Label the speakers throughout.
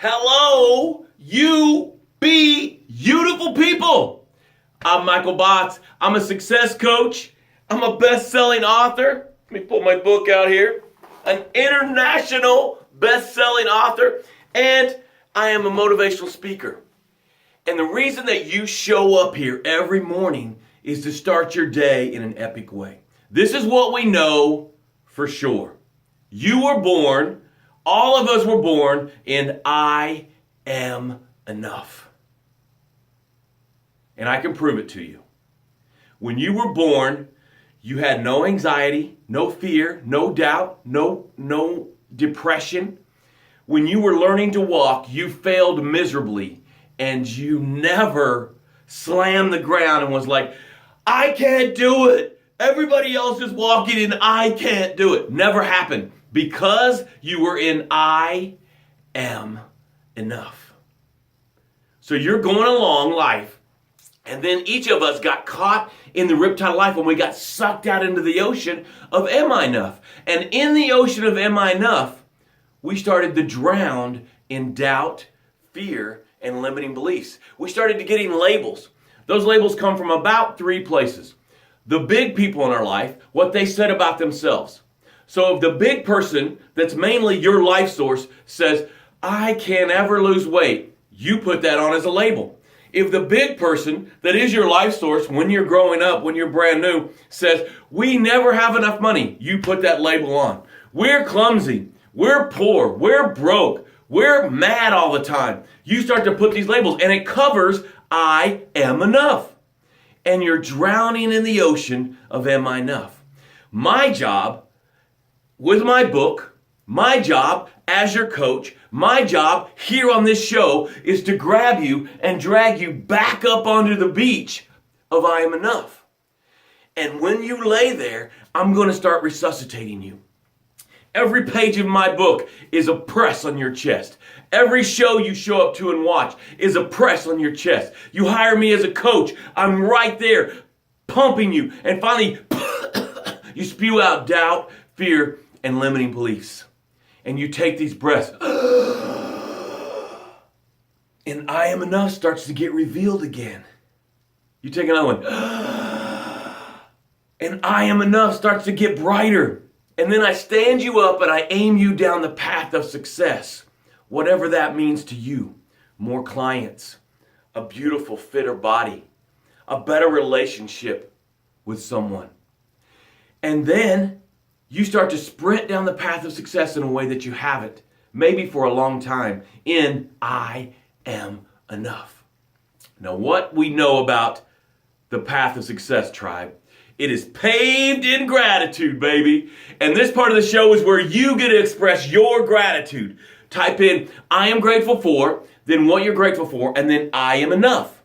Speaker 1: Hello, you beautiful people. I'm Michael Botts. I'm a success coach. I'm a best-selling author. Let me pull my book out here. An international best-selling author. And I am a motivational speaker. And the reason that you show up here every morning is to start your day in an epic way. This is what we know for sure. You were born, all of us were born in I am enough. And I can prove it to you. When you were born, you had no anxiety, no fear, no doubt, no depression. When you were learning to walk, you failed miserably and you never slammed the ground and was like, I can't do it. Everybody else is walking and I can't do it. Never happened because you were in I am enough. So you're going along life, and then each of us got caught in the riptide of life when we got sucked out into the ocean of am I enough? And in the ocean of am I enough, we started to drown in doubt, fear, and limiting beliefs. We started to getting labels. Those labels come from about three places. The big people in our life, what they said about themselves. So if the big person that's mainly your life source says, I can't ever lose weight, you put that on as a label. If the big person that is your life source when you're growing up, when you're brand new, says, we never have enough money, you put that label on. We're clumsy, we're poor, we're broke, we're mad all the time. You start to put these labels and it covers I am enough. And you're drowning in the ocean of am I enough. My job with my book, my job as your coach, my job here on this show is to grab you and drag you back up onto the beach of I am enough. And when you lay there, I'm going to start resuscitating you. Every page of my book is a press on your chest. Every show you show up to and watch is a press on your chest. You hire me as a coach. I'm right there pumping you. And finally, you spew out doubt, fear, and limiting beliefs. And you take these breaths. And I am enough starts to get revealed again. You take another one. And I am enough starts to get brighter. And then I stand you up and I aim you down the path of success. Whatever that means to you. More clients, a beautiful, fitter body, a better relationship with someone. And then you start to sprint down the path of success in a way that you haven't, maybe for a long time, in I am enough. Now, what we know about the path of success, tribe, it is paved in gratitude, baby. And this part of the show is where you get to express your gratitude. Type in, I am grateful for, then what you're grateful for, and then I am enough.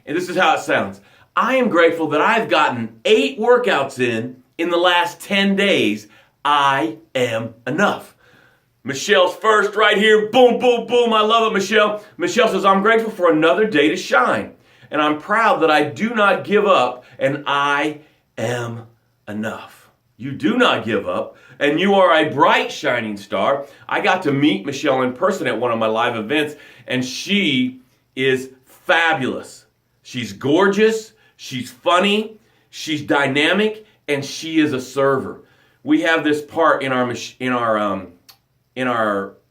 Speaker 1: And this is how it sounds. I am grateful that I've gotten 8 workouts in the last 10 days. I am enough. Michelle's first right here. Boom, boom, boom. I love it, Michelle. Michelle says, I'm grateful for another day to shine. And I'm proud that I do not give up, and I am enough. You do not give up, and you are a bright, shining star. I got to meet Michelle in person at one of my live events, and she is fabulous. She's gorgeous, she's funny, she's dynamic, and she is a server. We have this part in our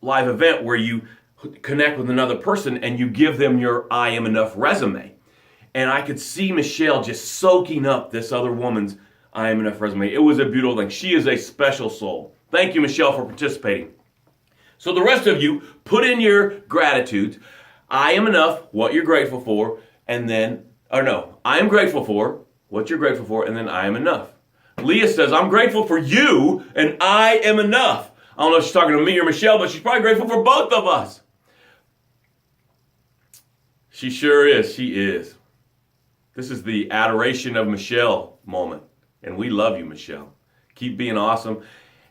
Speaker 1: live event where you connect with another person and you give them your I am enough resume. And I could see Michelle just soaking up this other woman's I am enough resume. It was a beautiful thing. She is a special soul. Thank you, Michelle, for participating. So the rest of you, put in your gratitudes. I am enough, what you're grateful for, and then, I am grateful for, what you're grateful for, and then I am enough. Leah says, I'm grateful for you, and I am enough. I don't know if she's talking to me or Michelle, but she's probably grateful for both of us. She sure is. She is. This is the adoration of Michelle moment. And we love you, Michelle. Keep being awesome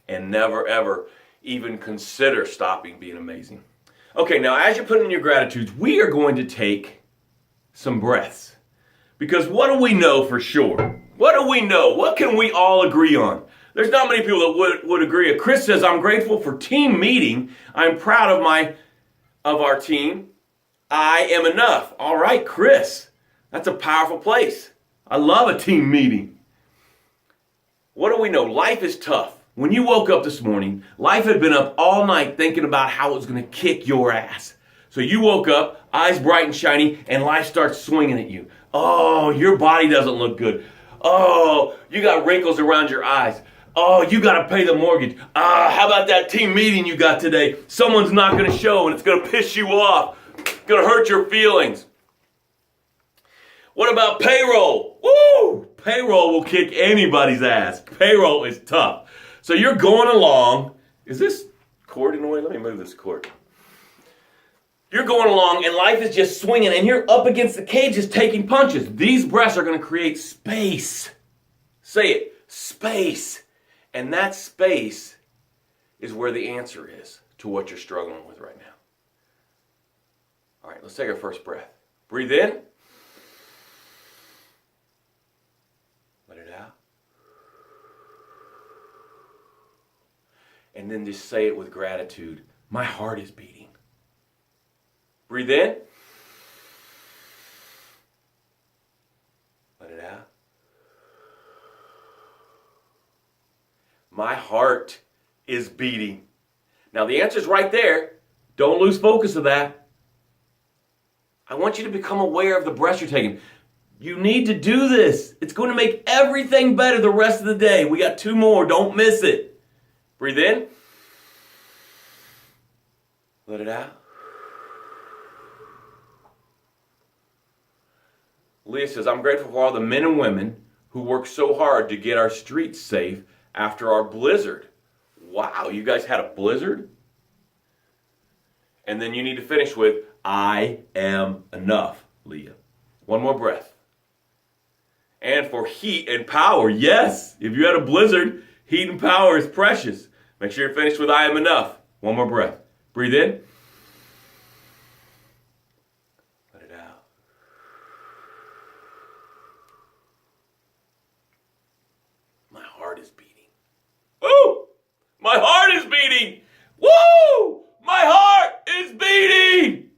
Speaker 1: and never, ever even consider stopping being amazing. Okay, now as you're putting in your gratitudes, we are going to take some breaths. Because what do we know for sure? What do we know? What can we all agree on? There's not many people that would agree. Chris says, I'm grateful for team meeting. I'm proud of my of our team, I am enough. All right, Chris, that's a powerful place. I love a team meeting. What do we know? Life is tough. When you woke up this morning, life had been up all night thinking about how it was going to kick your ass. So you woke up, eyes bright and shiny, and life starts swinging at you. Oh, your body doesn't look good. Oh, you got wrinkles around your eyes. Oh, you got to pay the mortgage. How about that team meeting you got today? Someone's not going to show and it's going to piss you off. It's going to hurt your feelings. What about payroll? Woo! Payroll will kick anybody's ass. Payroll is tough. So you're going along. Is this cord in the way? Let me move this cord. You're going along and life is just swinging and you're up against the cages taking punches. These breaths are going to create space. Say it, space. And that space is where the answer is to what you're struggling with right now. All right, let's take our first breath. Breathe in. Let it out. And then just say it with gratitude. My heart is beating. Breathe in. Let it out. My heart is beating. Now the answer's right there. Don't lose focus of that. I want you to become aware of the breaths you're taking. You need to do this. It's going to make everything better the rest of the day. We got 2 more. Don't miss it. Breathe in. Let it out. Leah says, I'm grateful for all the men and women who work so hard to get our streets safe after our blizzard. Wow, you guys had a blizzard? And then you need to finish with, I am enough, Leah. 1 more breath. And for heat and power, yes, if you had a blizzard, heat and power is precious. Make sure you're finished with I am enough. 1 more breath. Breathe in. Let it out. My heart is beating. Woo! My heart is beating! Woo! My heart is beating!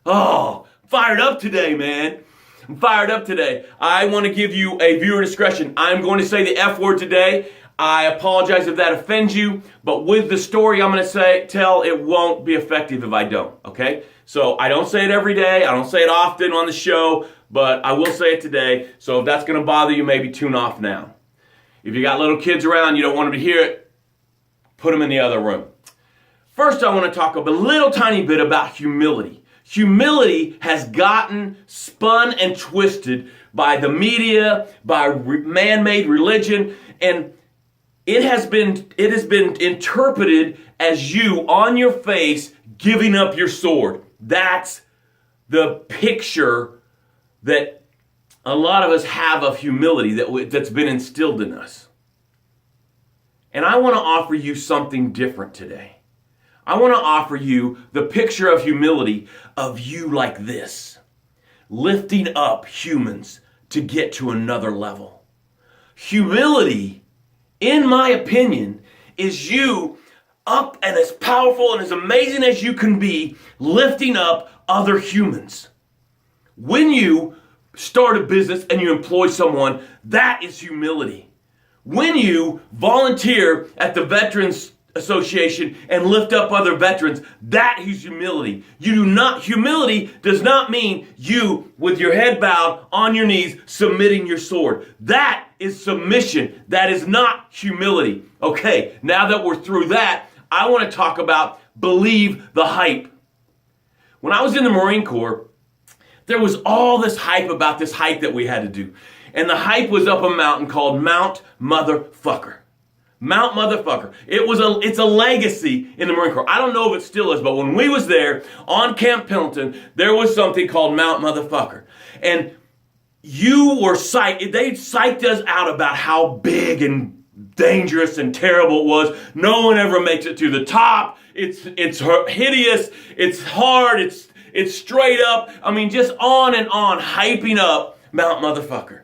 Speaker 1: Oh, fired up today, man. I'm fired up today. I want to give you a viewer discretion. I'm going to say the F word today. I apologize if that offends you, but with the story I'm going to tell, it won't be effective if I don't, okay? So I don't say it every day. I don't say it often on the show, but I will say it today. So if that's going to bother you, maybe tune off now. If you got little kids around, you don't want them to hear it, put them in the other room. First, I want to talk a little tiny bit about humility. Humility has gotten spun and twisted by the media, by man-made religion, and it has been interpreted as you on your face giving up your sword. That's the picture that a lot of us have of humility that's been instilled in us. And I want to offer you something different today. I want to offer you the picture of humility of you like this, lifting up humans to get to another level. Humility, in my opinion, is you up and as powerful and as amazing as you can be, lifting up other humans. When you start a business and you employ someone, that is humility. When you volunteer at the Veterans Association and lift up other veterans, that is humility. Humility does not mean you with your head bowed on your knees submitting your sword. That is submission. That is not humility. Okay, now that we're through that, I want to talk about believe the hype. When I was in the Marine Corps, there was all this hype about this hike that we had to do. And the hike was up a mountain called Mount Motherfucker. Mount Motherfucker. It's a legacy in the Marine Corps. I don't know if it still is, but when we was there on Camp Pendleton, there was something called Mount Motherfucker. And they psyched us out about how big and dangerous and terrible it was. No one ever makes it to the top. It's hideous. It's hard. It's straight up. I mean, just on and on, hyping up Mount Motherfucker.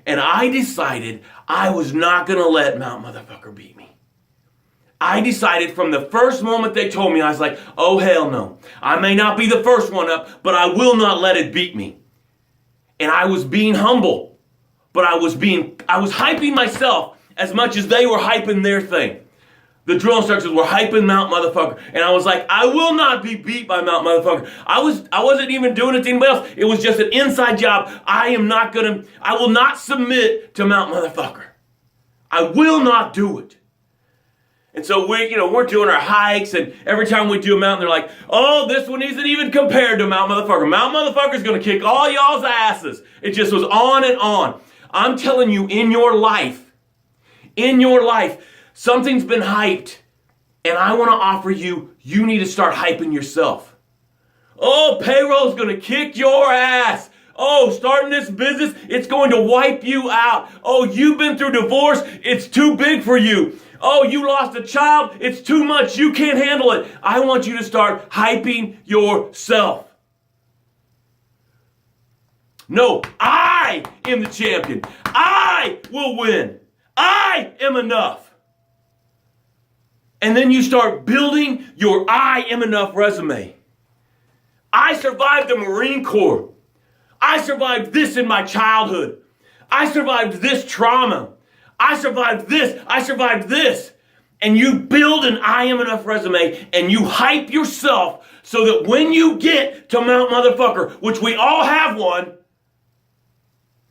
Speaker 1: And I decided I was not going to let Mount Motherfucker beat me. I decided from the first moment they told me, I was like, oh, hell no. I may not be the first one up, but I will not let it beat me. And I was being humble, but I was hyping myself as much as they were hyping their thing. The drill instructors were hyping Mount Motherfucker. And I was like, I will not be beat by Mount Motherfucker. I wasn't even doing it to anybody else. It was just an inside job. I will not submit to Mount Motherfucker. I will not do it. And so we're doing our hikes, and every time we do a mountain, they're like, oh, this one isn't even compared to Mount Motherfucker. Mount Motherfucker's going to kick all y'all's asses. It just was on and on. I'm telling you, in your life, something's been hyped, and I want to offer you need to start hyping yourself. Oh, payroll's going to kick your ass. Oh, starting this business, it's going to wipe you out. Oh, you've been through divorce, it's too big for you. Oh, you lost a child, it's too much, you can't handle it. I want you to start hyping yourself. No, I am the champion. I will win. I am enough. And then you start building your I am enough resume. I survived the Marine Corps. I survived this in my childhood. I survived this trauma. I survived this. I survived this. And you build an I am enough resume, and you hype yourself so that when you get to Mount Motherfucker, which we all have one,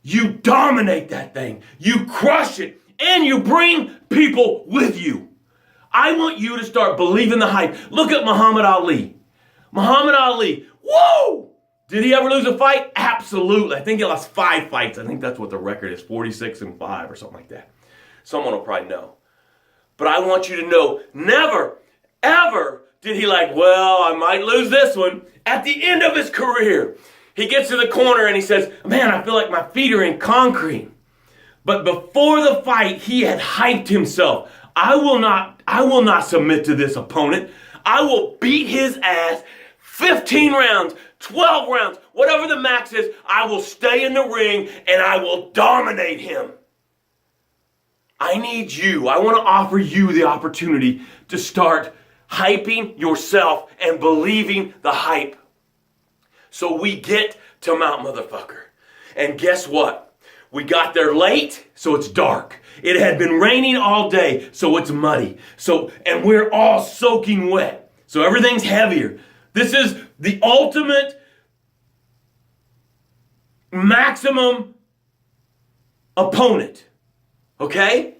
Speaker 1: you dominate that thing. You crush it, and you bring people with you. I want you to start believing the hype. Look at Muhammad Ali. Muhammad Ali, whoa! Did he ever lose a fight? Absolutely. I think he lost 5 fights. I think that's what the record is, 46-5 or something like that. Someone will probably know. But I want you to know, never, ever did he well, I might lose this one. At the end of his career, he gets to the corner and he says, man, I feel like my feet are in concrete. But before the fight, he had hyped himself. I will not submit to this opponent. I will beat his ass 15 rounds, 12 rounds, whatever the max is. I will stay in the ring and I will dominate him. I need you. I want to offer you the opportunity to start hyping yourself and believing the hype. So we get to Mount Motherfucker. And guess what? We got there late, so it's dark. It had been raining all day, so it's muddy. And we're all soaking wet. So everything's heavier. This is the ultimate maximum opponent. Okay?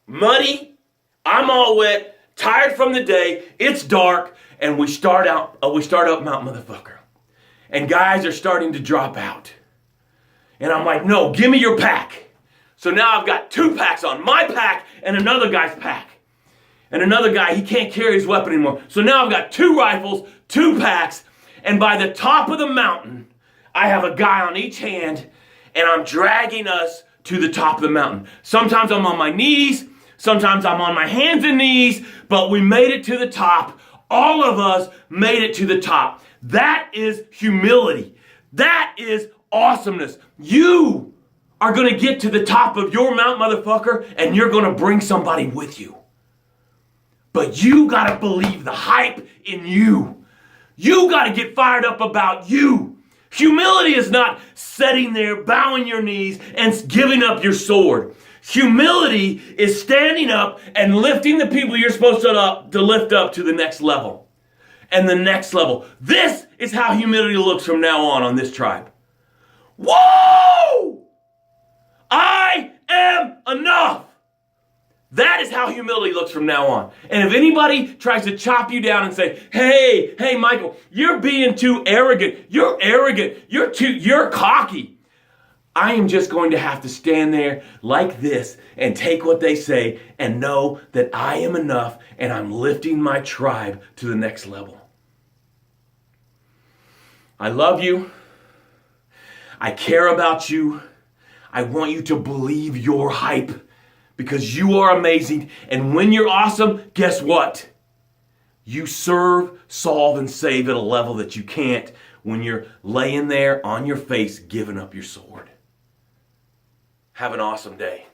Speaker 1: Muddy, I'm all wet, tired from the day, it's dark, and we start up Mount Motherfucker. And guys are starting to drop out. And I'm like, no, give me your pack. So now I've got 2 packs on, my pack and another guy's pack. And another guy, he can't carry his weapon anymore. So now I've got 2 rifles, 2 packs, and by the top of the mountain, I have a guy on each hand, and I'm dragging us to the top of the mountain. Sometimes I'm on my knees, sometimes I'm on my hands and knees, but we made it to the top. All of us made it to the top. That is humility. That is awesomeness. You are going to get to the top of your Mount Motherfucker, and you're going to bring somebody with you. But you got to believe the hype in you. You got to get fired up about you. Humility is not sitting there, bowing your knees, and giving up your sword. Humility is standing up and lifting the people you're supposed to lift up to the next level. And the next level. This is how humility looks from now on this tribe. Whoa! I am enough. That is how humility looks from now on. And if anybody tries to chop you down and say, hey, Michael, you're being too arrogant. You're arrogant. You're cocky. I am just going to have to stand there like this and take what they say and know that I am enough and I'm lifting my tribe to the next level. I love you. I care about you. I want you to believe your hype. Because you are amazing. And when you're awesome, guess what? You serve, solve, and save at a level that you can't when you're laying there on your face giving up your sword. Have an awesome day.